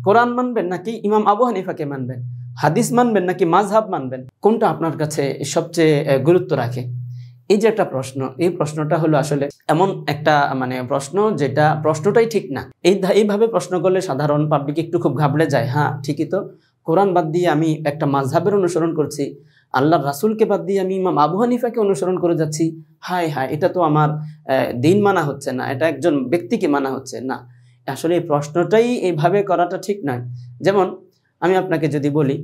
কোরআন মানবেন নাকি ইমাম আবু হানিফাকে মানবেন? হাদিস মানবেন নাকি মাযহাব মানবেন? কোনটা আপনার কাছে সবচেয়ে গুরুত্ব রাখে? এই যে একটা প্রশ্ন, এই প্রশ্নটা হলো আসলে এমন একটা প্রশ্ন, যেটা প্রশ্নটাই ঠিক না। এইভাবে প্রশ্ন করলে সাধারণ পাবলিক একটু খুব ঘাবড়ে যায়। হ্যাঁ ঠিকই তো, কোরআন বাদ দিয়ে আমি একটা মাযহাবের অনুসরণ করছি, আল্লাহর রাসূলকে বাদ দিয়ে আমি ইমাম আবু হানিফাকে অনুসরণ করে যাচ্ছি। হায় হায়, এটা তো আমার দিন মানা হচ্ছে না, এটা একজন ব্যক্তিকে মানা হচ্ছে না। আসলে এই প্রশ্নটাই এইভাবে করাটা ঠিক নয়। যেমন আমি আপনাকে যদি বলি,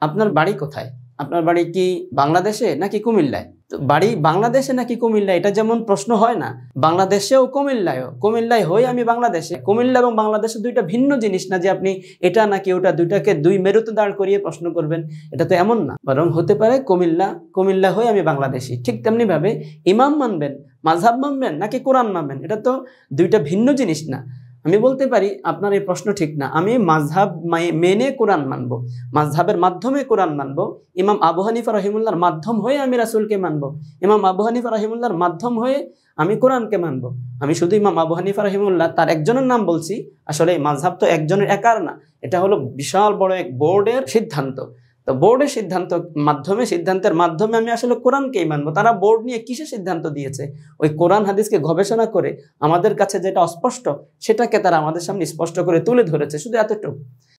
আপনার বাড়ি কোথায়? আপনার বাড়ি কি বাংলাদেশে নাকি কুমিল্লায়? তো বাড়ি বাংলাদেশে নাকি কুমিল্লায়, এটা যেমন প্রশ্ন হয় না, বাংলাদেশেও কুমিল্লায়ও, কুমিল্লায় হই আমি বাংলাদেশে। কুমিল্লা এবং বাংলাদেশে দুইটা ভিন্ন জিনিস না যে আপনি এটা নাকি ওটা দুইটাকে দুই মেরুতে দাঁড় করিয়ে প্রশ্ন করবেন, এটা তো এমন না। বরং হতে পারে কুমিল্লা হই আমি বাংলাদেশি। ঠিক তেমনি ভাবে ইমাম মানবেন, মাযহাব মানবেন নাকি কোরআন মানবেন, এটা তো দুইটা ভিন্ন জিনিস না। আমি বলতে পারি আপনার এই প্রশ্ন ঠিক না, আমি মাযহাব মেনে কোরআন মানবো, মাযহাবের মাধ্যমে কোরআন মানবো, ইমাম আবু হানিফা রাহিমাহুল্লাহর মাধ্যম হয়ে আমি রাসূলকে মানবো, ইমাম আবু হানিফা রাহিমাহুল্লাহর মাধ্যম হয়ে আমি কোরআনকে মানবো। আমি শুধু ইমাম আবু হানিফা রাহিমাহুল্লাহ তার একজনের নাম বলছি, আসলে এই মাযহাব তো একজনের একার না, এটা হলো বিশাল বড় এক বোর্ডের সিদ্ধান্ত। তো বোর্ডের সিদ্ধান্তের মাধ্যমে আমি আসলে কোরআনকেই মানবো। তারা বোর্ড নিয়ে কিসের সিদ্ধান্ত দিয়েছে? ওই কোরআন হাদিসকে গবেষণা করে আমাদের কাছে যেটা অস্পষ্ট সেটাকে তারা আমাদের সামনে স্পষ্ট করে তুলে ধরেছে, শুধু এতটুকু।